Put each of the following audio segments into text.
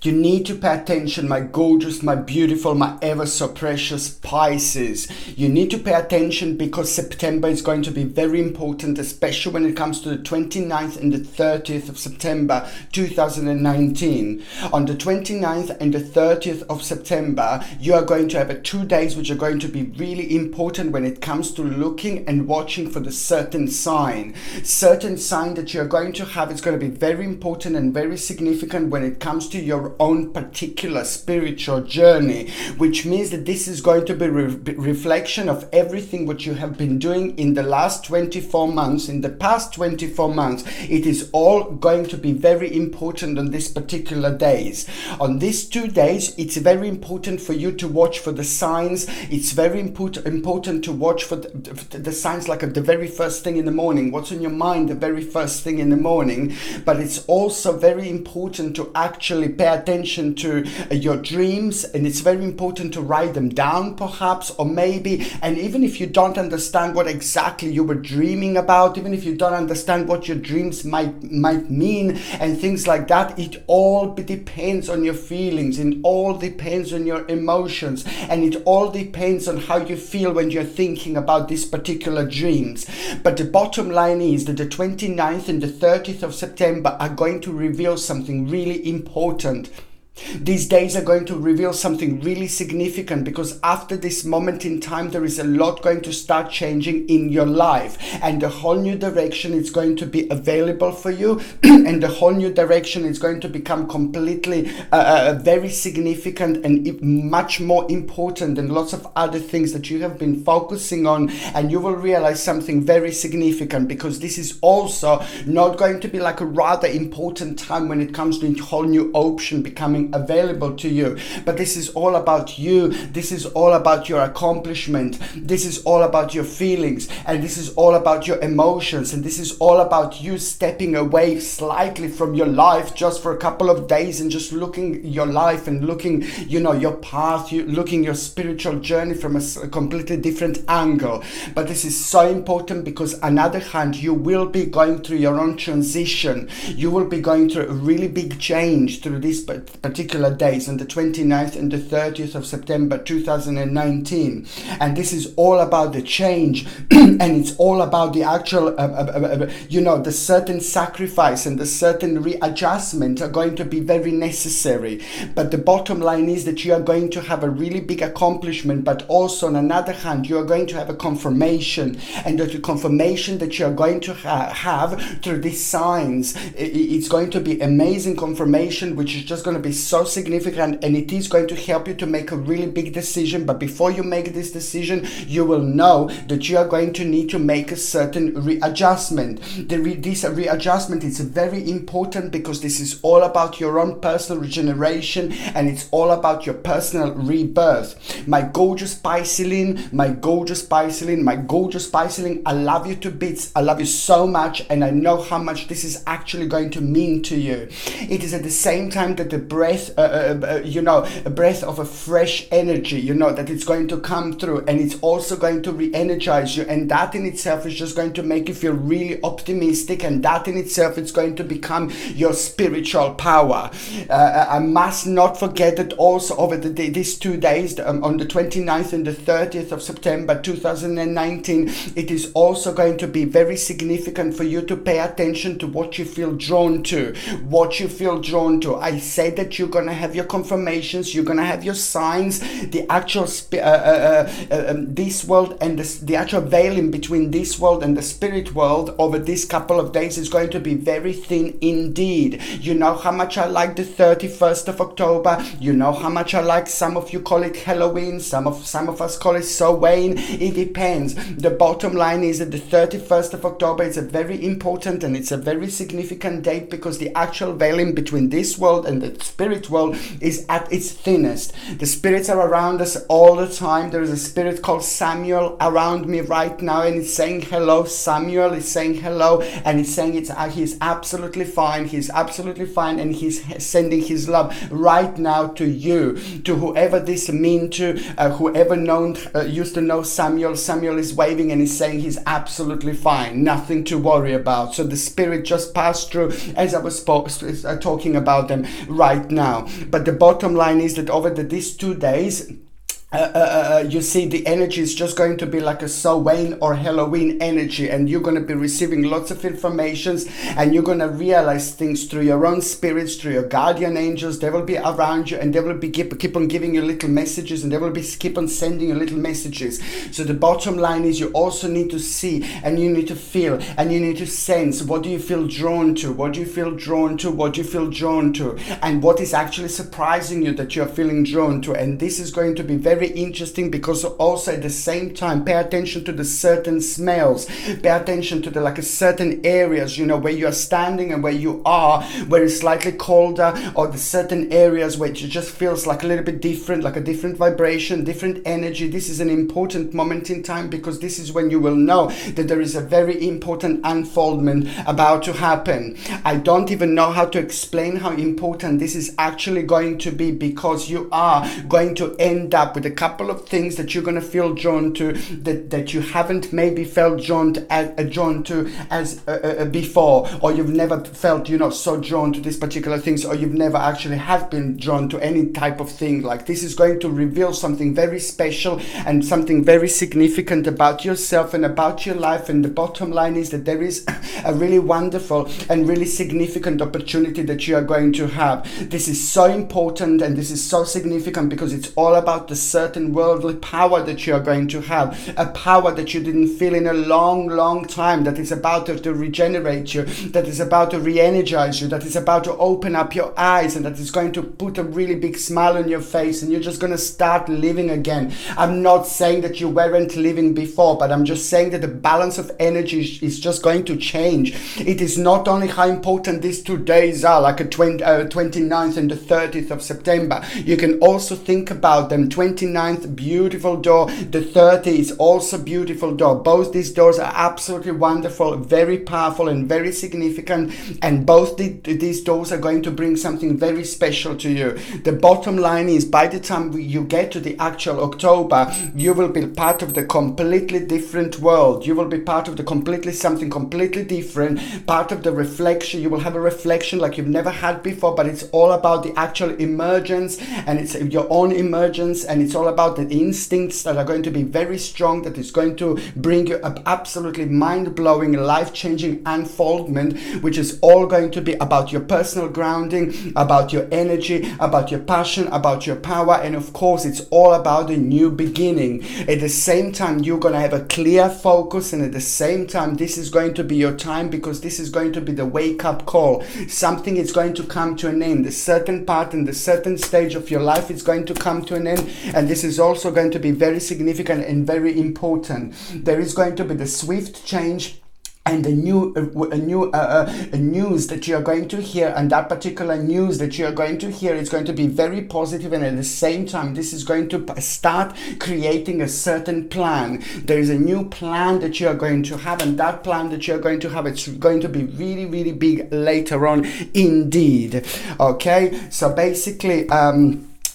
You need to pay attention, my gorgeous, my beautiful, my ever so precious Pisces. You need to pay attention because September is going to be very important, especially when it comes to the 29th and the 30th of September 2019. On the 29th and the 30th of September, you are going to have 2 days which are going to be really important when it comes to looking and watching for the certain sign. Certain sign that you're going to have is going to be very important and very significant when it comes to your own particular spiritual journey, which means that this is going to be reflection of everything what you have been doing in the last 24 months, in the past 24 months. It is all going to be very important on this particular days. On these 2 days, it's very important for you to watch for the signs. It's very important to watch for the signs, like at the very first thing in the morning. What's on your mind the very first thing in the morning? But it's also very important to actually pay attention to your dreams, and it's very important to write them down perhaps, or maybe, and even if you don't understand what exactly you were dreaming about, even if you don't understand what your dreams might mean and things like that, it all depends on your feelings, it all depends on your emotions, and it all depends on how you feel when you're thinking about these particular dreams. But the bottom line is that the 29th and the 30th of September are going to reveal something really important. These days are going to reveal something really significant, because after this moment in time there is a lot going to start changing in your life, and a whole new direction is going to be available for you and the whole new direction is going to become completely very significant and much more important than lots of other things that you have been focusing on, and you will realize something very significant, because this is also not going to be like a rather important time when it comes to a whole new option becoming available to you. But this is all about you. This is all about your accomplishment. This is all about your feelings, and this is all about your emotions, and this is all about you stepping away slightly from your life just for a couple of days and just looking your life and looking, your path, looking your spiritual journey from a completely different angle. But this is so important because, on the other hand, you will be going through your own transition. You will be going through a really big change through this particular days on the 29th and the 30th of September 2019. And this is all about the change and it's all about the actual the certain sacrifice and the certain readjustment are going to be very necessary. But the bottom line is that you are going to have a really big accomplishment, but also on another hand you are going to have a confirmation, and the confirmation that you are going to have through these signs, it's going to be amazing confirmation, which is just going to be so significant, and it is going to help you to make a really big decision. But before you make this decision, you will know that you are going to need to make a certain readjustment. This readjustment is very important because this is all about your own personal regeneration, and it's all about your personal rebirth. My gorgeous Pisceline, my gorgeous Pisceline, my gorgeous Pisceline, I love you to bits. I love you so much, and I know how much this is actually going to mean to you. It is at the same time that the breath, a breath of a fresh energy, that it's going to come through, and it's also going to re-energize you, and that in itself is just going to make you feel really optimistic, and that in itself is going to become your spiritual power. I must not forget that also over these 2 days, on the 29th and the 30th of September 2019, it is also going to be very significant for you to pay attention to what you feel drawn to. I say that you're going to have your confirmations, you're going to have your signs, the actual this world and the actual veil in between this world and the spirit world over this couple of days is going to be very thin indeed. You know how much I like the 31st of October. You know how much I like, some of you call it Halloween, some of us call it Samhain. It depends. The bottom line is that the 31st of October is a very important and it's a very significant date, because the actual veil in between this world and the spirit world is at its thinnest. The spirits are around us all the time. There is a spirit called Samuel around me right now, and it's saying hello. Samuel is saying hello, and it's saying he's absolutely fine. He's absolutely fine, and he's sending his love right now to you, to whoever this mean to, whoever used to know Samuel. Samuel is waving and he's saying he's absolutely fine, nothing to worry about. So the spirit just passed through as I was talking about them right now. But the bottom line is that over these 2 days, you see, the energy is just going to be like a Samhain or Halloween energy, and you're going to be receiving lots of informations, and you're going to realize things through your own spirits, through your guardian angels. They will be around you, and they will be keep on giving you little messages, and they will be keep on sending you little messages. So the bottom line is, you also need to see, and you need to feel, and you need to sense. What do you feel drawn to? What do you feel drawn to? What do you feel drawn to? And what is actually surprising you that you're feeling drawn to? And this is going to be very interesting, because also at the same time, pay attention to the certain smells, pay attention to the like a certain areas, you know, where you are standing and where you are, where it's slightly colder, or the certain areas where it just feels like a little bit different, like a different vibration, different energy. This is an important moment in time, because this is when you will know that there is a very important unfoldment about to happen. I don't even know how to explain how important this is actually going to be, because you are going to end up with a couple of things that you're going to feel drawn to, that you haven't maybe felt drawn to as before, or you've never felt, you know, so drawn to these particular things, or you've never actually have been drawn to any type of thing. Like, this is going to reveal something very special and something very significant about yourself and about your life. And the bottom line is that there is a really wonderful and really significant opportunity that you are going to have. This is so important, and this is so significant, because it's all about the certain worldly power that you are going to have, a power that you didn't feel in a long time, that is about to regenerate you, that is about to re-energize you, that is about to open up your eyes, and that is going to put a really big smile on your face, and you're just going to start living again. I'm not saying that you weren't living before, but I'm just saying that the balance of energy is just going to change. It is not only how important these 2 days are, like a 29th and the 30th of September. You can also think about them. 29th, beautiful door. The 30th is also beautiful door. Both these doors are absolutely wonderful, very powerful and very significant, and both these doors are going to bring something very special to you. The bottom line is, by the time you get to the actual October, you will be part of the completely different world. You will be part of the something completely different, part of the reflection. You will have a reflection like you've never had before, but it's all about the actual emergence, and it's your own emergence, and it's all about the instincts that are going to be very strong, that is going to bring you an absolutely mind-blowing, life-changing unfoldment, which is all going to be about your personal grounding, about your energy, about your passion, about your power, and of course it's all about a new beginning. At the same time, you're going to have a clear focus, and at the same time, this is going to be your time, because this is going to be the wake-up call. Something is going to come to an end. A certain part and the certain stage of your life is going to come to an end, and this is also going to be very significant and very important. There is going to be the swift change and a new news that you are going to hear, and that particular news that you are going to hear is going to be very positive, and at the same time, this is going to start creating a certain plan. There is a new plan that you are going to have, and that plan that you are going to have, it's going to be really big later on indeed. Okay, so basically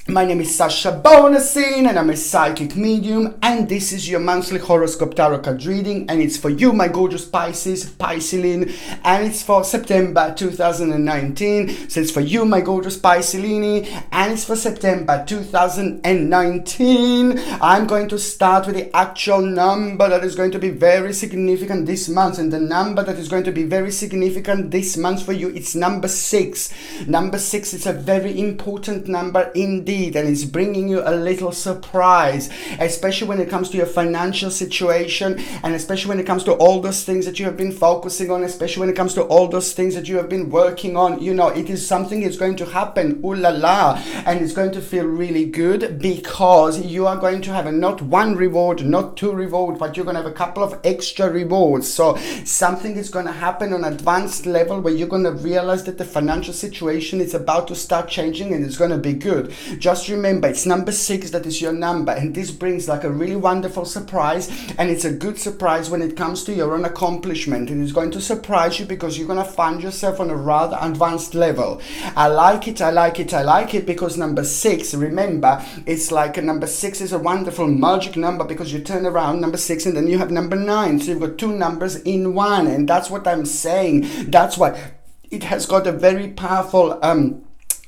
my name is Sasha Bonasin, and I'm a psychic medium, and this is your monthly horoscope tarot card reading, and it's for you, my gorgeous Pisces, Pisceline, and it's for September 2019. So it's for you, my gorgeous Piscelini, and it's for September 2019. I'm going to start with the actual number that is going to be very significant this month, and the number that is going to be very significant this month for you, it's number 6. Number 6 is a very important number indeed, and it's bringing you a little surprise, especially when it comes to your financial situation, and especially when it comes to all those things that you have been focusing on, especially when it comes to all those things that you have been working on. You know, it is something that's going to happen, ooh la la, and it's going to feel really good, because you are going to have not one reward, not 2 rewards, but you're going to have a couple of extra rewards. So something is going to happen on an advanced level, where you're going to realize that the financial situation is about to start changing, and it's going to be good. Just remember, it's number 6 that is your number, and this brings like a really wonderful surprise, and it's a good surprise when it comes to your own accomplishment. It is going to surprise you, because you're going to find yourself on a rather advanced level. I like it, because number 6, remember, it's like number 6 is a wonderful magic number, because you turn around number 6 and then you have number 9, so you've got 2 numbers in one, and that's what I'm saying. That's why it has got a very powerful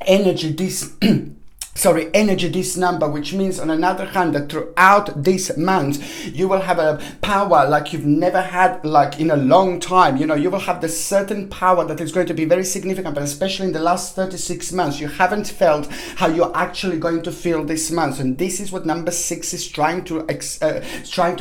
energy this number, which means on another hand that throughout this month you will have a power like you've never had like in a long time. You know, you will have this certain power that is going to be very significant, but especially in the last 36 months you haven't felt how you're actually going to feel this month, and this is what number 6 is trying to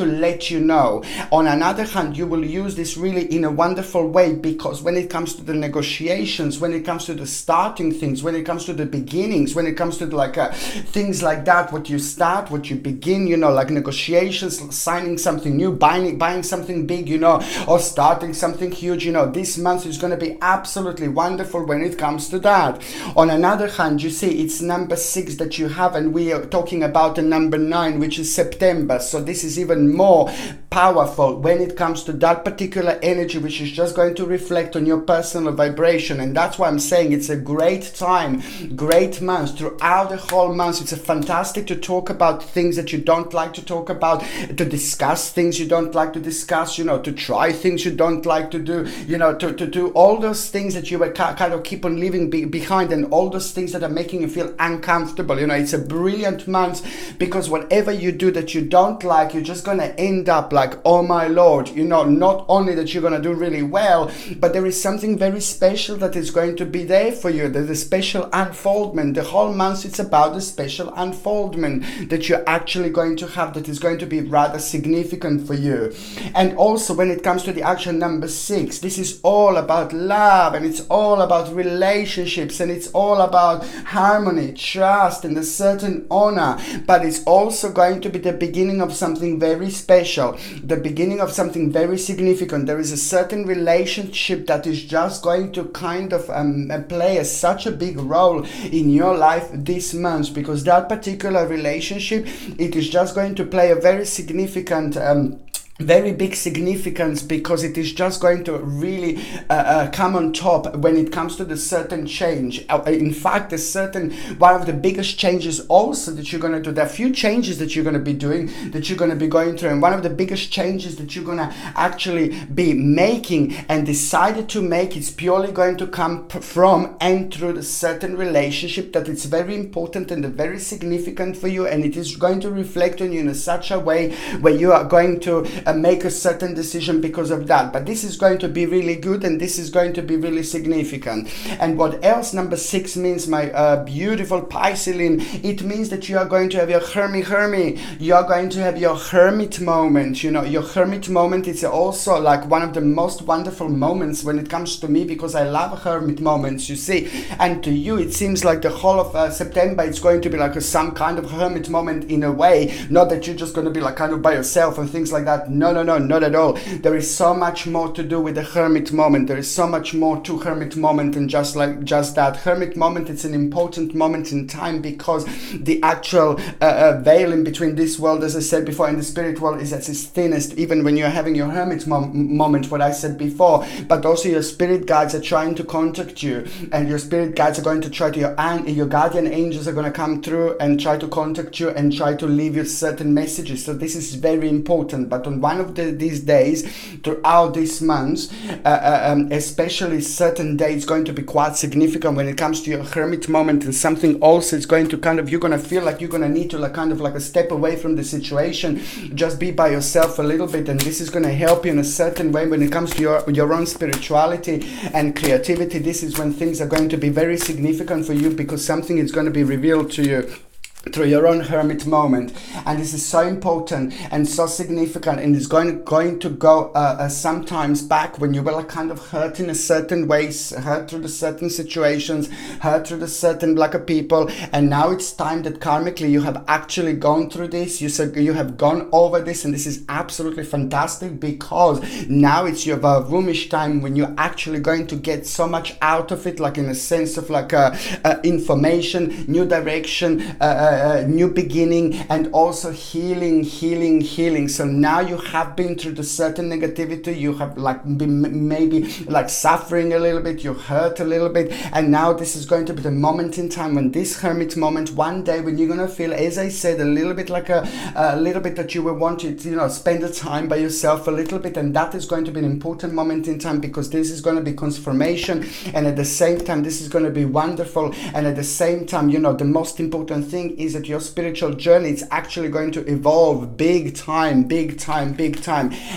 let you know. On another hand, you will use this really in a wonderful way, because when it comes to the negotiations, when it comes to the starting things, when it comes to the beginnings, when it comes to the things like that, what you start, what you begin, you know, like negotiations, signing something new, buying something big, you know, or starting something huge, you know, this month is going to be absolutely wonderful when it comes to that. On another hand, you see it's number 6 that you have, and we are talking about the number 9, which is September. So this is even more powerful when it comes to that particular energy, which is just going to reflect on your personal vibration. And that's why I'm saying it's a great time, great month. Throughout the whole month, it's a fantastic to talk about things that you don't like to talk about, to discuss things you don't like to discuss, you know, to try things you don't like to do, you know, to do all those things that you were kind of keep on leaving behind, and all those things that are making you feel uncomfortable. You know, it's a brilliant month, because whatever you do that you don't like, you're just going to end up like, oh my Lord, you know, not only that you're going to do really well, but there is something very special that is going to be there for you. There's a special unfoldment. The whole month it's about the special unfoldment that you're actually going to have, that is going to be rather significant for you. And also when it comes to the actual number 6, this is all about love, and it's all about relationships, and it's all about harmony, trust, and a certain honor. But it's also going to be the beginning of something very special, the beginning of something very significant. There is a certain relationship that is just going to kind of play such a big role in your life this month, because that particular relationship, it is just going to play a very significant very big significance, because it is just going to really come on top when it comes to the certain change. In fact, the certain one of the biggest changes also that you're going to do, there are a few changes that you're going to be doing, that you're going to be going through, and one of the biggest changes that you're going to actually be making and decided to make is purely going to come from and through the certain relationship that it's very important and very significant for you, and it is going to reflect on you in such a way where you are going to make a certain decision because of that. But this is going to be really good, and this is going to be really significant. And what else number 6 means, my beautiful Pisceline, it means that you are going to have your hermit. You are going to have your hermit moment. You know, your hermit moment is also like one of the most wonderful moments when it comes to me, because I love hermit moments, you see. And to you, it seems like the whole of September, it's going to be like some kind of hermit moment in a way. Not that you're just going to be like kind of by yourself and things like that. No, not at all. There is so much more to do with the hermit moment. There is so much more to hermit moment than just that. Hermit moment, it's an important moment in time, because the actual veil in between this world, as I said before, and the spirit world is at its thinnest, even when you're having your hermit moment, what I said before. But also your spirit guides are trying to contact you, and your spirit guides are going to try to, your guardian angels are going to come through and try to contact you and try to leave you certain messages. So this is very important. But on one of these days throughout this month, especially certain days, going to be quite significant when it comes to your hermit moment, and something also is going to kind of, you're going to feel like you're going to need to like kind of like a step away from the situation, just be by yourself a little bit, and this is going to help you in a certain way when it comes to your own spirituality and creativity. This is when things are going to be very significant for you, because something is going to be revealed to you through your own hermit moment. And this is so important and so significant, and it's going to go sometimes back when you were like kind of hurt in a certain ways, hurt through the certain situations, hurt through the certain black people, and now it's time that karmically you have actually gone through this. You said you have gone over this, and this is absolutely fantastic, because now it's your Vavumish time when you're actually going to get so much out of it, like in a sense of like information, new direction, new beginning, and also healing. So now you have been through the certain negativity, you have like been maybe like suffering a little bit, you hurt a little bit, and now this is going to be the moment in time when this hermit moment, one day when you're gonna feel, as I said, a little bit like a little bit that you will want to, you know, spend the time by yourself a little bit, and that is going to be an important moment in time, because this is going to be confirmation, and at the same time this is going to be wonderful, and at the same time, you know, the most important thing is that your spiritual journey is actually going to evolve big time,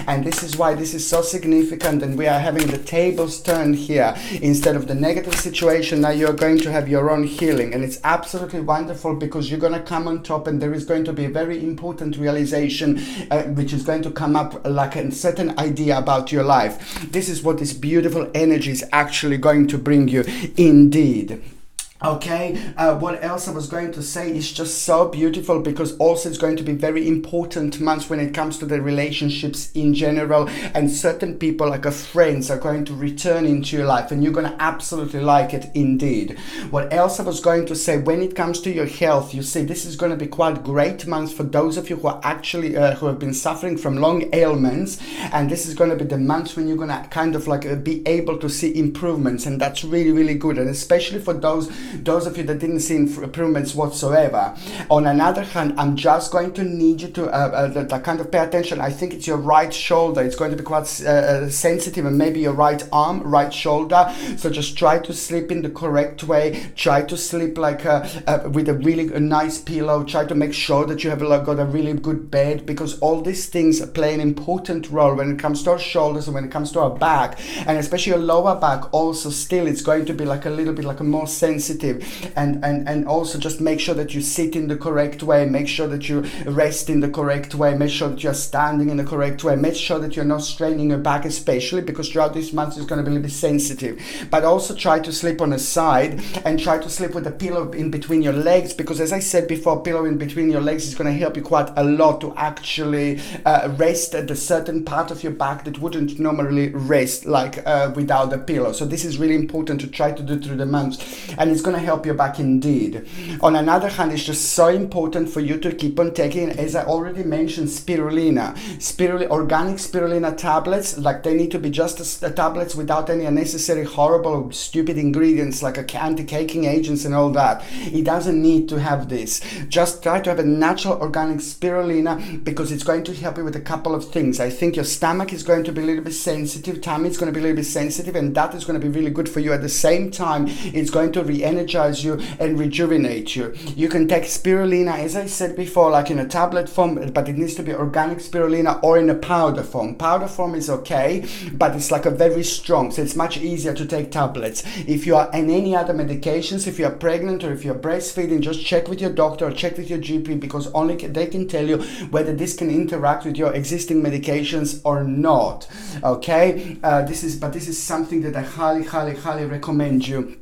and this is why this is so significant, and we are having the tables turned here. Instead of the negative situation, now you're going to have your own healing, and it's absolutely wonderful, because you're going to come on top, and there is going to be a very important realization which is going to come up, like a certain idea about your life. This is what this beautiful energy is actually going to bring you indeed. Okay, what else I was going to say is just so beautiful, because also it's going to be very important months when it comes to the relationships in general, and certain people like friends are going to return into your life, and you're going to absolutely like it indeed. What else I was going to say, when it comes to your health, you see this is going to be quite great months for those of you who are actually who have been suffering from long ailments, and this is going to be the months when you're going to kind of like be able to see improvements, and that's really good, and especially for those of you that didn't see improvements whatsoever. On another hand, I'm just going to need you to kind of pay attention. I think it's your right shoulder. It's going to be quite sensitive, and maybe your right arm, right shoulder. So just try to sleep in the correct way. Try to sleep like with a really nice pillow. Try to make sure that you have got a really good bed, because all these things play an important role when it comes to our shoulders and when it comes to our back, and especially your lower back. Also, still, it's going to be like a little bit like a more sensitive. And also just make sure that you sit in the correct way, make sure that you rest in the correct way, make sure that you're standing in the correct way, make sure that you're not straining your back, especially because throughout this month it's going to be a little bit sensitive. But also try to sleep on a side, and try to sleep with a pillow in between your legs, because as I said before, pillow in between your legs is going to help you quite a lot to actually rest at the certain part of your back that wouldn't normally rest like without a pillow. So this is really important to try to do through the months, and it's going to help your back indeed. On another hand, it's just so important for you to keep on taking, as I already mentioned, spirulina, organic spirulina tablets. Like, they need to be just tablets without any unnecessary horrible stupid ingredients like anti-caking agents and all that. It doesn't need to have this. Just try to have a natural organic spirulina, because it's going to help you with a couple of things. I think your stomach is going to be a little bit sensitive, tummy is going to be a little bit sensitive, and that is going to be really good for you. At the same time, it's going to re-energize you and rejuvenate you. You can take spirulina, as I said before, like in a tablet form, but it needs to be organic spirulina, or in a powder form. Powder form is okay, but it's like a very strong, so it's much easier to take tablets. If you are on any other medications, if you are pregnant or if you're breastfeeding, just check with your doctor or check with your GP, because only they can tell you whether this can interact with your existing medications or not. Okay, this is something that I highly recommend you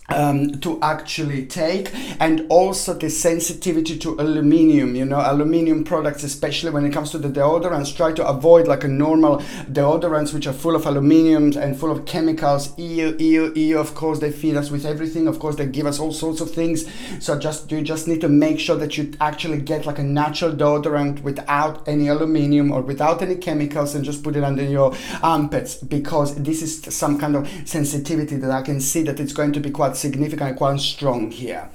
to actually take. And also the sensitivity to aluminium, aluminium products, especially when it comes to the deodorants. Try to avoid like a normal deodorants which are full of aluminium and full of chemicals. EU, of course, they feed us with everything. Of course, they give us all sorts of things. So you just need to make sure that you actually get like a natural deodorant without any aluminium or without any chemicals, and just put it under your armpits, because this is some kind of sensitivity that I can see that it's going to be quite significant, quite strong here.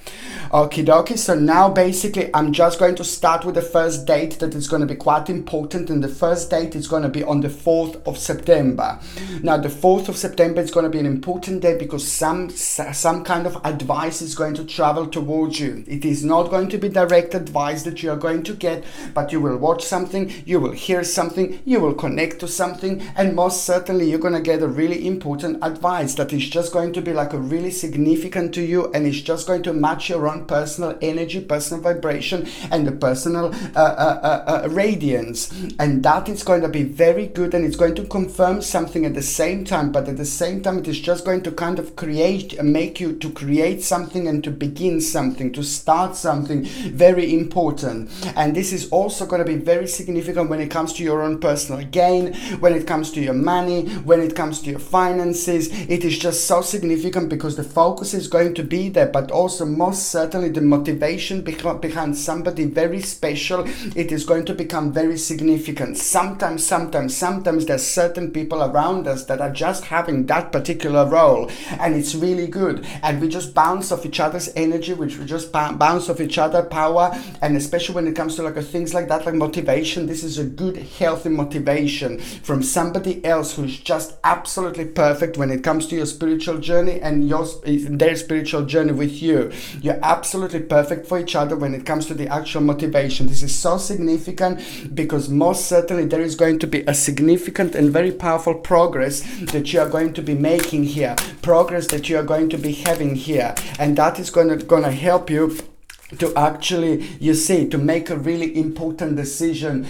Okie dokie. So now basically I'm just going to start with the first date that is going to be quite important, and the first date is going to be on the 4th of September. Now the 4th of September is going to be an important day, because some kind of advice is going to travel towards you. It is not going to be direct advice that you are going to get, but you will watch something, you will hear something, you will connect to something, and most certainly you're going to get a really important advice that is just going to be like a really significant to you, and it's just going to match your own personal energy, personal vibration, and the personal radiance, and that is going to be very good, and it's going to confirm something at the same time. But at the same time, it is just going to kind of make you to create something and to begin something, to start something very important. And this is also going to be very significant when it comes to your own personal gain, when it comes to your money, when it comes to your finances. It is just so significant, because the focus is going to be there, but also most certainly certainly the motivation behind somebody very special, it is going to become very significant. Sometimes there's certain people around us that are just having that particular role, and it's really good, and we just bounce off each other's energy, which we just bounce off each other power. And especially when it comes to like things like that, like motivation, this is a good healthy motivation from somebody else who's just absolutely perfect when it comes to your spiritual journey and their spiritual journey with you. You're absolutely perfect for each other when it comes to the actual motivation. This is so significant because most certainly there is going to be a significant and very powerful progress that you are going to be making here, progress that you are going to be having here, and that is going to help you to actually, you see, to make a really important decision,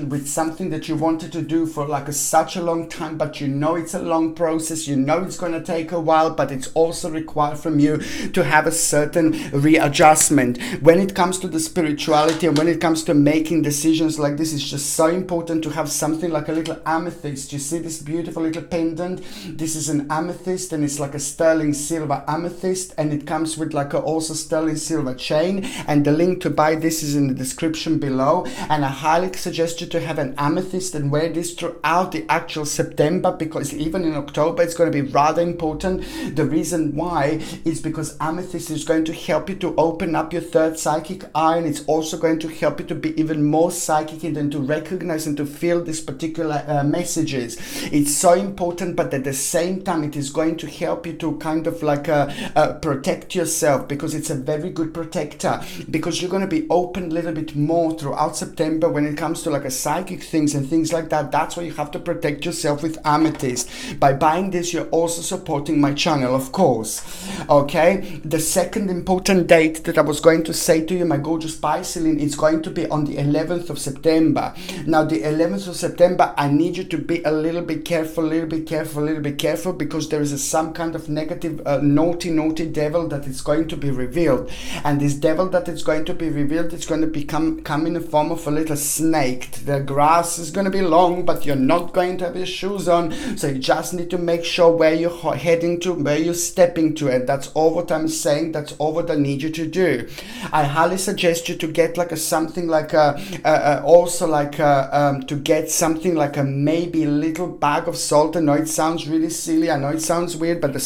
with something that you wanted to do for like such a long time, but you know it's a long process, you know it's going to take a while, but it's also required from you to have a certain readjustment. When it comes to the spirituality and when it comes to making decisions like this, it's just so important to have something like a little amethyst. You see this beautiful little pendant? This is an amethyst, and it's like a sterling silver amethyst, and it comes with like also sterling silver chain, and the link to buy this is in the description below. And I highly suggest you to have an amethyst and wear this throughout the actual September, because even in October it's going to be rather important. The reason why is because amethyst is going to help you to open up your third psychic eye, and it's also going to help you to be even more psychic and then to recognize and to feel these particular messages. It's so important, but at the same time it is going to help you to kind of like protect yourself, because it's a very good protector, because you're going to be open a little bit more throughout September when it comes to like a psychic things and things like that. That's why you have to protect yourself with amethyst. By buying this, you're also supporting my channel, of course. Okay, the second important date that I was going to say to you, my gorgeous Piscean, is going to be on the 11th of September. Now the 11th of September, I need you to be a little bit careful, because there is some kind of negative naughty devil that is going to be revealed. And this devil that is going to be revealed, it's going to come in the form of a little snake. The grass is going to be long, but you're not going to have your shoes on, so you just need to make sure where you're heading to, where you're stepping to, and that's all what I'm saying. That's all what I need you to do. I highly suggest you to get like something like to get something like a maybe little bag of salt. I know it sounds really silly, I know it sounds weird, but the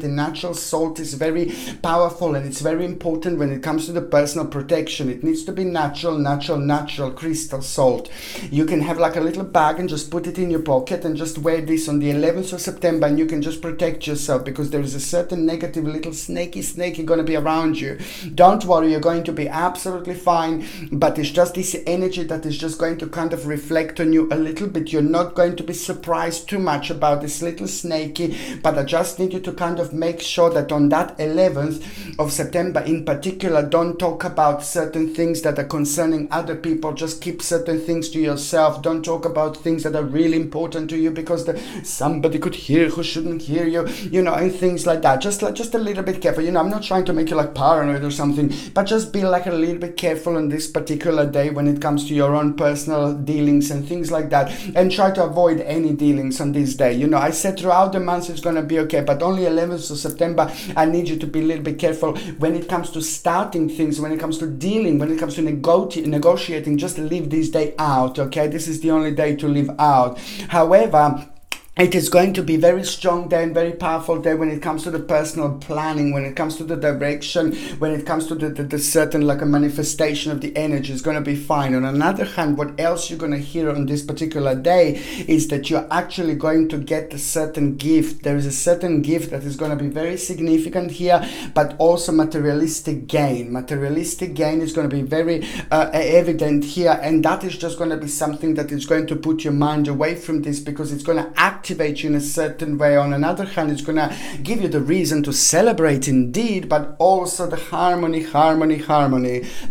natural salt is very powerful, and it's very important when it comes to the personal protection. It needs to be natural crystal salt. You can have like a little bag and just put it in your pocket and just wear this on the 11th of September, and you can just protect yourself, because there is a certain negative little snaky going to be around you. Don't worry, you're going to be absolutely fine, but it's just this energy that is just going to kind of reflect on you a little bit. You're not going to be surprised too much about this little snaky, but I just need you to kind of make sure that on that 11th of September in particular, don't talk about certain things that are concerning other people. Just keep certain things to yourself. Don't talk about things that are really important to you, because somebody could hear who shouldn't hear you, and things like that. Just a little bit careful. I'm not trying to make you like paranoid or something, but just be like a little bit careful on this particular day when it comes to your own personal dealings and things like that, and try to avoid any dealings on this day. I said throughout the month it's going to be okay, but only 11th of September I need you to be a little bit careful when it comes to starting things, when it comes to dealing, when it comes to negotiating. Just leave this day out, okay? This is the only day to leave out. However, it is going to be very strong day and very powerful day when it comes to the personal planning, when it comes to the direction, when it comes to the certain like a manifestation of the energy. Is going to be fine. On another hand, what else you're going to hear on this particular day is that you're actually going to get a certain gift. There is a certain gift that is going to be very significant here, but also materialistic gain. Materialistic gain is going to be very evident here, and that is just going to be something that is going to put your mind away from this, because it's going to activate you in a certain way. On another hand, it's going to give you the reason to celebrate indeed, but also the harmony.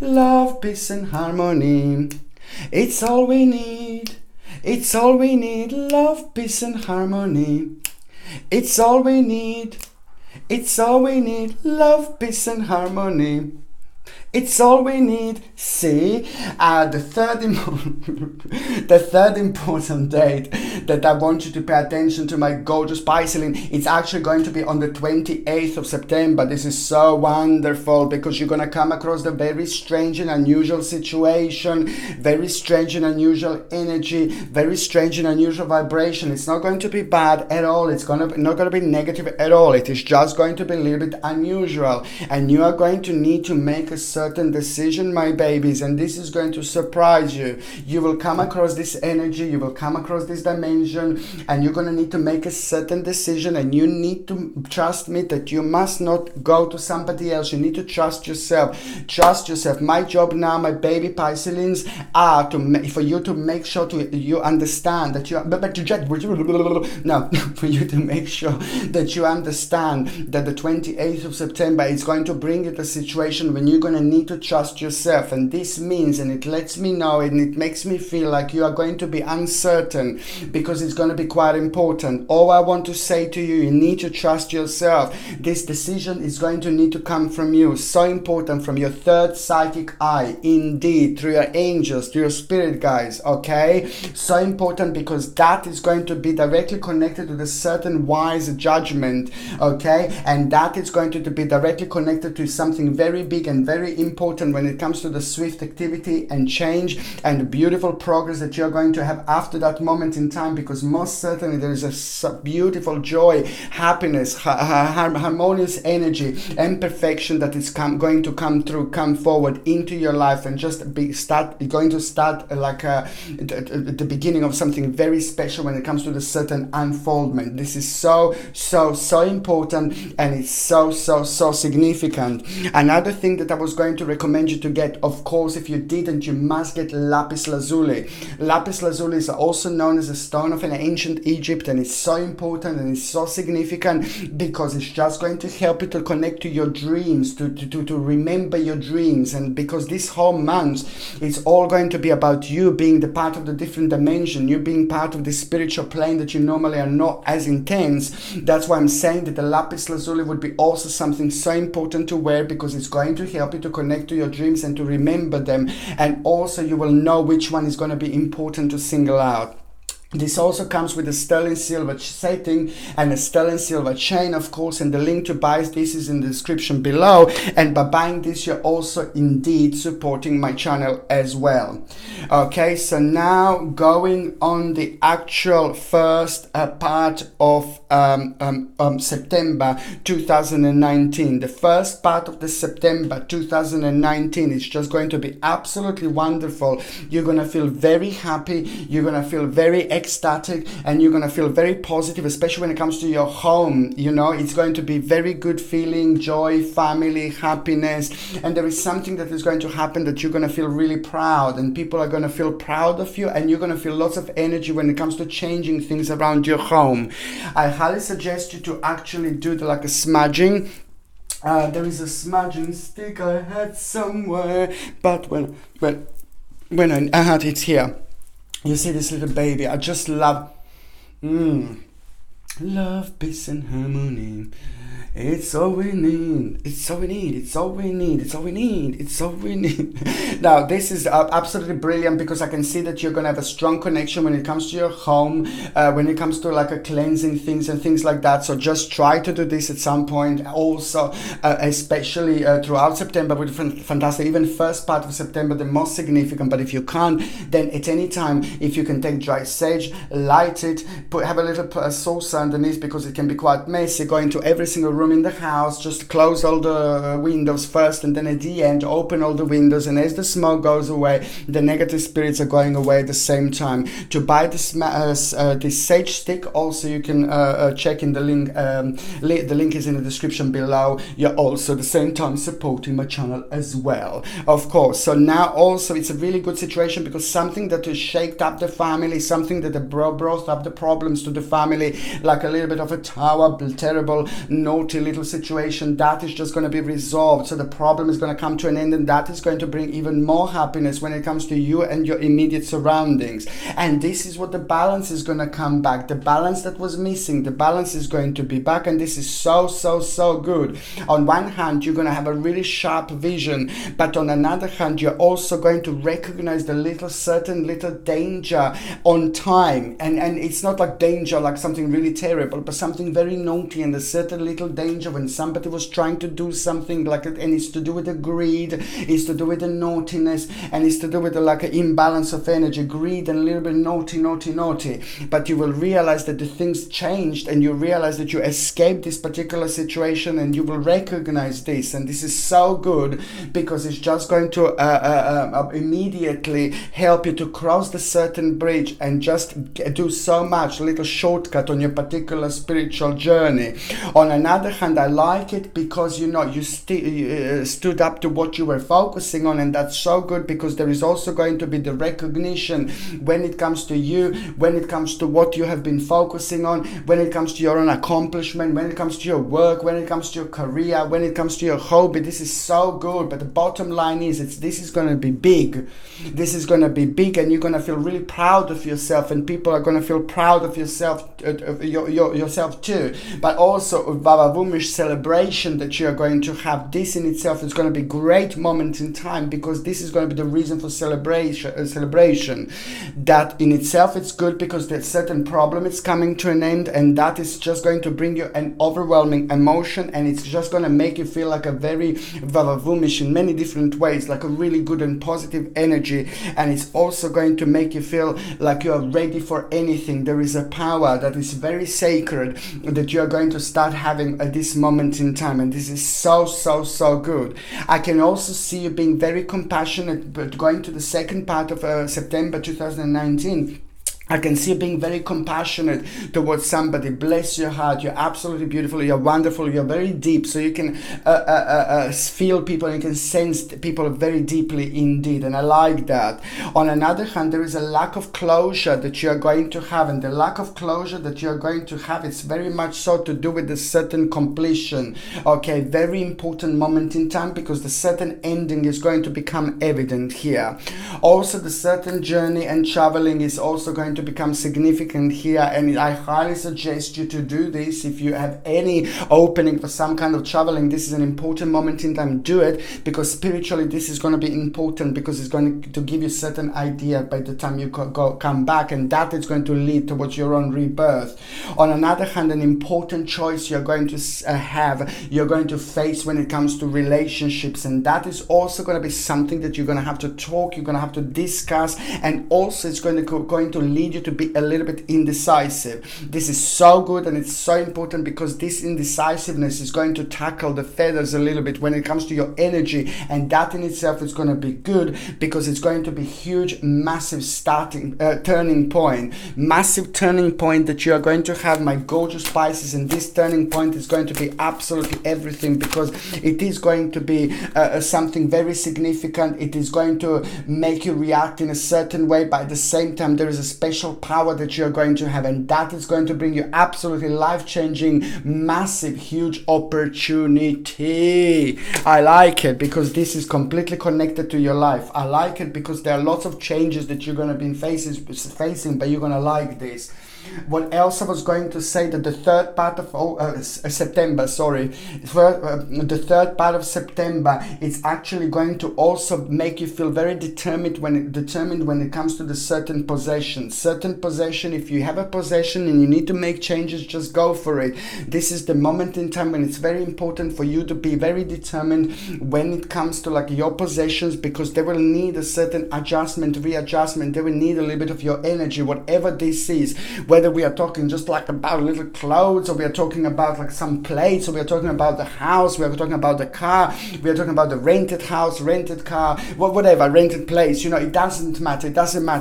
Love, peace and harmony. It's all we need. It's all we need. Love, peace and harmony. It's all we need. It's all we need. Love, peace and harmony. It's all we need. See, the third important date that I want you to pay attention to, my gorgeous Piscean, it's actually going to be on the 28th of September. This is so wonderful because you're going to come across the very strange and unusual situation, very strange and unusual energy, very strange and unusual vibration. It's not going to be bad at all. It's not going to be negative at all. It is just going to be a little bit unusual, and you are going to need to make a certain decision, my babies, and this is going to surprise you. You will come across this energy, you will come across this dimension, and you're going to need to make a certain decision, and you need to trust me that you must not go to somebody else. You need to trust yourself. Trust yourself. My job now, my baby Pisceans, are for you to make sure you understand that you for you to make sure that you understand that the 28th of September is going to bring you to a situation when you're going to need to trust yourself. And this means, and it lets me know, and it makes me feel like you are going to be uncertain, because it's going to be quite important. All I want to say to you, you need to trust yourself. This decision is going to need to come from you. So important, from your third psychic eye, indeed, through your angels, through your spirit guides, okay? So important, because that is going to be directly connected to the certain wise judgment, okay? And that is going to be directly connected to something very big and very important when it comes to the swift activity and change and the beautiful progress that you're going to have after that moment in time, because most certainly there is a beautiful joy, happiness, harmonious energy and perfection that is going to come forward into your life, and just going to start like the beginning of something very special when it comes to the certain unfoldment. This is so important, and it's so significant. Another thing that I was going to recommend you to get, of course, if you didn't, you must get lapis lazuli. Lapis lazuli is also known as a stone of an ancient Egypt, and it's so important and it's so significant because it's just going to help you to connect to your dreams, to remember your dreams. And because this whole month is all going to be about you being the part of the different dimension, you being part of the spiritual plane that you normally are not as intense. That's why I'm saying that the lapis lazuli would be also something so important to wear, because it's going to help you to connect to your dreams and to remember them, and also you will know which one is going to be important to single out. This also comes with a sterling silver setting and a sterling silver chain, of course, and the link to buy this is in the description below. And by buying this, you're also indeed supporting my channel as well. Okay, so now going on the actual first part of September 2019. The first part of the September 2019 is just going to be absolutely wonderful. You're going to feel very happy. You're going to feel very ecstatic, and you're going to feel very positive, especially when it comes to your home. You know, it's going to be very good feeling, joy, family, happiness, and there is something that is going to happen that you're going to feel really proud, and people are going to feel proud of you, and you're going to feel lots of energy when it comes to changing things around your home. I highly suggest you to actually do like a smudging. There is a smudging stick I had somewhere, but when I had it here. You see this little baby, I just love, love, peace and harmony. It's all we need, it's all we need, it's all we need, it's all we need, it's all we need. Now, this is absolutely brilliant, because I can see that you're going to have a strong connection when it comes to your home, when it comes to like a cleansing things and things like that. So just try to do this at some point. Also, especially throughout September, would be fantastic. Even first part of September, the most significant. But if you can't, then at any time, if you can take dry sage, light it, have a little saucer underneath, because it can be quite messy. Go into every single room in the house, just close all the windows first, and then at the end open all the windows, and as the smoke goes away, the negative spirits are going away at the same time. To buy this sage stick, also you can check in the link. The link is in the description below. You're also at the same time supporting my channel as well, of course. So now also it's a really good situation, because something that has shaked up the family, something that brought up the problems to the family, like a little bit of a tower, terrible, naughty naughty little situation, that is just going to be resolved. So the problem is going to come to an end, and that is going to bring even more happiness when it comes to you and your immediate surroundings. And this is what the balance is going to come back. The balance that was missing, the balance is going to be back, and this is so good. On one hand, you're going to have a really sharp vision, but on another hand, you're also going to recognize the certain little danger on time. And it's not like danger like something really terrible, but something very naughty, and a certain little danger when somebody was trying to do something like it, and it's to do with the greed, it's to do with the naughtiness, and it's to do with the like an imbalance of energy, greed and a little bit naughty. But you will realize that the things changed, and you realize that you escaped this particular situation, and you will recognize this. And this is so good, because it's just going to immediately help you to cross the certain bridge and just do so much, a little shortcut on your particular spiritual journey. On another hand, I like it because you stood up to what you were focusing on, and that's so good, because there is also going to be the recognition when it comes to you, when it comes to what you have been focusing on, when it comes to your own accomplishment, when it comes to your work, when it comes to your career, when it comes to your hobby. This is so good. But the bottom line is this is going to be big. This is going to be big, and you're going to feel really proud of yourself, and people are going to feel proud of yourself, yourself too. But also a Vavavumish celebration that you are going to have. This in itself is going to be a great moment in time, because this is going to be the reason for celebration. That in itself it's good, because there's certain problem is coming to an end, and that is just going to bring you an overwhelming emotion, and it's just going to make you feel like a very Vavavumish in many different ways, like a really good and positive energy. And it's also going to make you feel like you are ready for anything. There is a power that is very sacred that you are going to start having at this moment in time, and this is so good. I can also see you being very compassionate, but going to the second part of September 2019. I can see you being very compassionate towards somebody. Bless your heart. You're absolutely beautiful. You're wonderful. You're very deep. So you can feel people, and you can sense people very deeply indeed. And I like that. On another hand, there is a lack of closure that you are going to have. And the lack of closure that you are going to have, it's very much so to do with the certain completion. Okay, very important moment in time, because the certain ending is going to become evident here. Also, the certain journey and traveling is also going to become significant here, and I highly suggest you to do this. If you have any opening for some kind of traveling, this is an important moment in time. Do it, because spiritually this is going to be important, because it's going to give you certain idea by the time you come back, and that is going to lead towards your own rebirth. On another hand, an important choice you're going to you're going to face when it comes to relationships, and that is also going to be something that you're going to have to talk, you're going to have to discuss, and also it's going to lead you to be a little bit indecisive. This is so good, and it's so important, because this indecisiveness is going to tackle the feathers a little bit when it comes to your energy, and that in itself is going to be good, because it's going to be huge, massive turning point that you are going to have, my gorgeous Pisces. And this turning point is going to be absolutely everything, because it is going to be something very significant. It is going to make you react in a certain way, but at the same time there is a special power that you're going to have, and that is going to bring you absolutely life-changing, massive, huge opportunity. I like it, because this is completely connected to your life. I like it because there are lots of changes that you're going to be facing, but you're going to like this. What else I was going to say, that the third part of September, the third part of September, it's actually going to also make you feel very determined when it comes to the certain possession. If you have a possession and you need to make changes, just go for it. This is the moment in time when it's very important for you to be very determined when it comes to like your possessions, because they will need a certain readjustment. They will need a little bit of your energy, whatever this is. Whether we are talking just like about little clothes, or we are talking about like some plates, or we are talking about the house, we are talking about the car, we are talking about the rented house, rented car, whatever, rented place, it doesn't matter.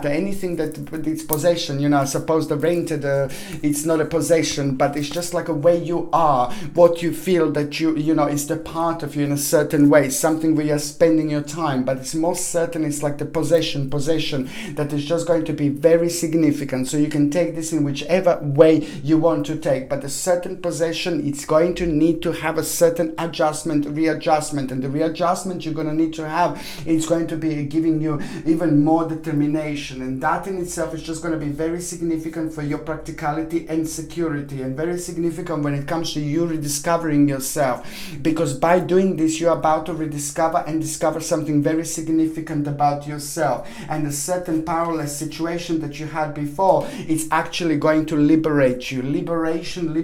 Anything that it's possession, I suppose the rented, it's not a possession, but it's just like a way you are, what you feel that is the part of you in a certain way, something where you're spending your time, but it's most certain it's like the possession that is just going to be very significant. So you can take this in person, whichever way you want to take. But a certain possession, it's going to need to have a certain adjustment, readjustment, and the readjustment you're going to need to have, it's going to be giving you even more determination, and that in itself is just going to be very significant for your practicality and security, and very significant when it comes to you rediscovering yourself, because by doing this you're about to rediscover and discover something very significant about yourself, and a certain powerless situation that you had before, it's actually going to liberate you. Liberation,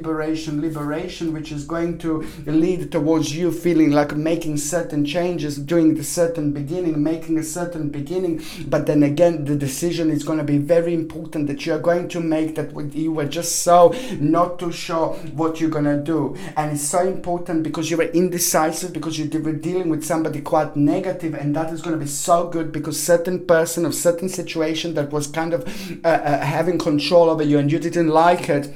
which is going to lead towards you feeling like making certain changes, doing the certain beginning, making a certain beginning. But then again, the decision is going to be very important that you're going to make, that you were just so not too sure what you're going to do. And it's so important because you were indecisive, because you were dealing with somebody quite negative, and that is going to be so good because certain person of certain situation that was kind of having control over you and you didn't like it.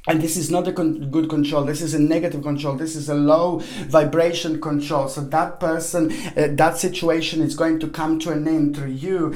And this is not a good control. This is a negative control. This is a low vibration control. So that person, that situation is going to come to an end through you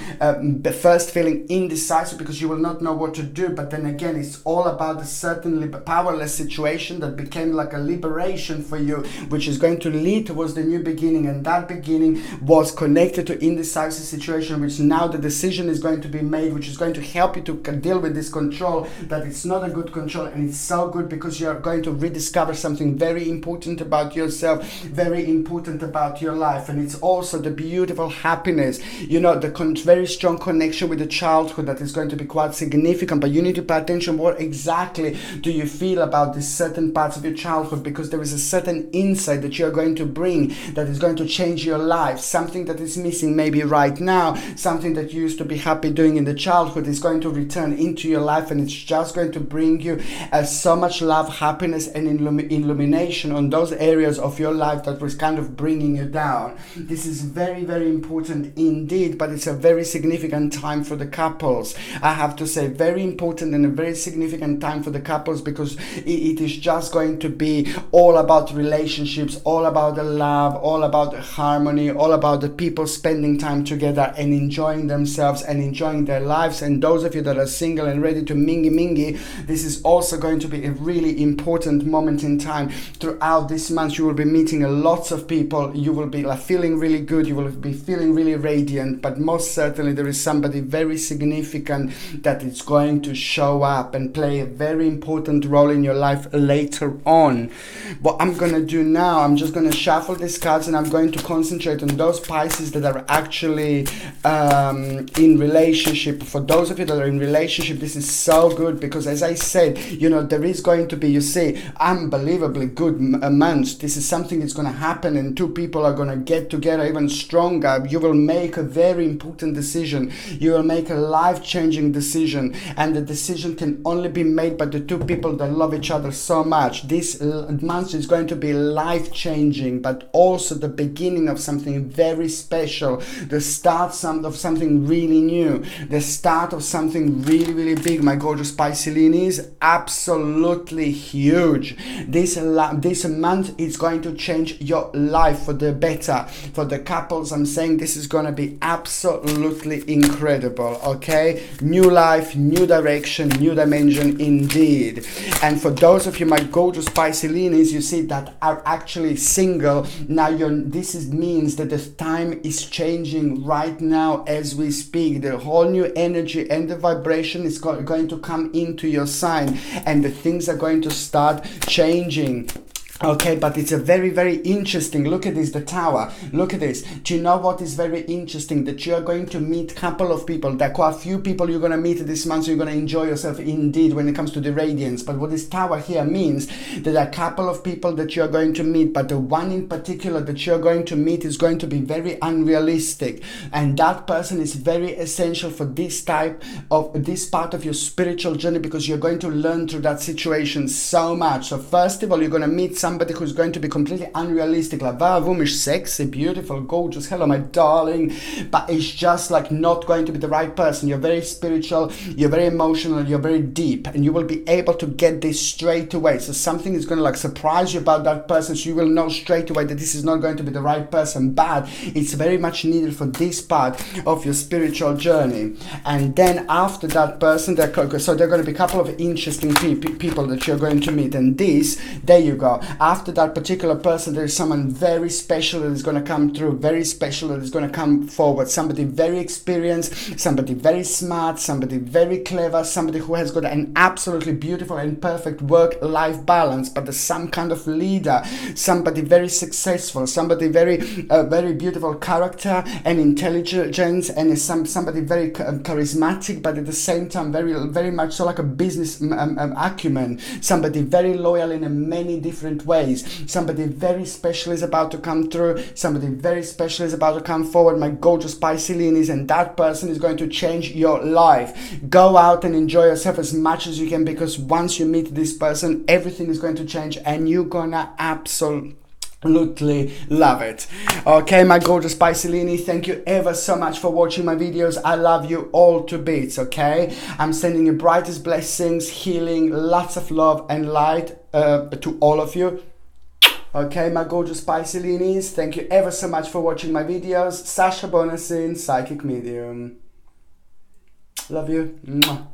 first feeling indecisive because you will not know what to do. But then again, it's all about a certain powerless situation that became like a liberation for you, which is going to lead towards the new beginning. And that beginning was connected to indecisive situation, which now the decision is going to be made, which is going to help you to deal with this control, that it's not a good control, and it's so good because you're going to rediscover something very important about yourself, very important about your life. And it's also the beautiful happiness, you know, the very strong connection with the childhood that is going to be quite significant. But you need to pay attention, what exactly do you feel about these certain parts of your childhood, because there is a certain insight that you're going to bring that is going to change your life. Something that is missing maybe right now, something that you used to be happy doing in the childhood is going to return into your life, and it's just going to bring you so much love, happiness, and illumination on those areas of your life that was kind of bringing you down. This is very, very important indeed, but it's a very significant time for the couples. I have to say, very important and a very significant time for the couples, because it is just going to be all about relationships, all about the love, all about the harmony, all about the people spending time together and enjoying themselves and enjoying their lives. And those of you that are single and ready to mingy, this is also going to be a really important moment in time. Throughout this month you will be meeting lots of people, you will be like feeling really good, you will be feeling really radiant, but most certainly there is somebody very significant that is going to show up and play a very important role in your life later on. What I'm going to do now, I'm just going to shuffle these cards and I'm going to concentrate on those Pisces that are actually in relationship. For those of you that are in relationship, this is so good because, as I said, you know, there is going to be, you see, unbelievably good months. This is something that's going to happen, and two people are going to get together even stronger. You will make a very important decision. You will make a life-changing decision, and the decision can only be made by the two people that love each other so much. This month is going to be life-changing, but also the beginning of something very special, the start of something really new, the start of something really, really big. My gorgeous Piscelinis, absolutely huge. This month is going to change your life for the better. For the couples, I'm saying this is going to be absolutely incredible. Okay, new life, new direction, new dimension indeed. And for those of you, my gorgeous Piscelinis, you see that are actually single now, means that the time is changing right now as we speak. The whole new energy and the vibration is going to come into your sign, and the things are going to start changing. Okay, but it's a very, very interesting. Look at this, the Tower. Look at this. Do you know what is very interesting? That you are going to meet a couple of people. There are quite a few people you're going to meet this month, so you're going to enjoy yourself indeed when it comes to the radiance. But what this Tower here means, that there are a couple of people that you're going to meet, but the one in particular that you're going to meet is going to be very unrealistic. And that person is very essential for this part of your spiritual journey, because you're going to learn through that situation so much. So first of all, you're going to meet somebody who's going to be completely unrealistic, like woomish, sexy, beautiful, gorgeous, hello my darling, but it's just like not going to be the right person. You're very spiritual, you're very emotional, you're very deep, and you will be able to get this straight away. So something is going to like surprise you about that person, so you will know straight away that this is not going to be the right person, but it's very much needed for this part of your spiritual journey. And then after that person, so there are going to be a couple of interesting people that you're going to meet, and there you go. After that particular person, there is someone very special that is going to come through, very special that is going to come forward, somebody very experienced, somebody very smart, somebody very clever, somebody who has got an absolutely beautiful and perfect work-life balance, but there's some kind of leader, somebody very successful, somebody very very beautiful character and intelligence, and somebody very charismatic, but at the same time very much so like a business acumen, somebody very loyal in many different ways, somebody very special is about to come through, somebody very special is about to come forward, my gorgeous Pisces, and that person is going to change your life. Go out and enjoy yourself as much as you can, because once you meet this person, everything is going to change and you're gonna absolutely love it. Okay, my gorgeous Pisces, thank you ever so much for watching my videos. I love you all to bits. Okay, I'm sending you brightest blessings, healing, lots of love and light to all of you. Okay, my gorgeous Pisces, thank you ever so much for watching my videos. Sasha Bonasin, psychic medium. Love you. Mwah.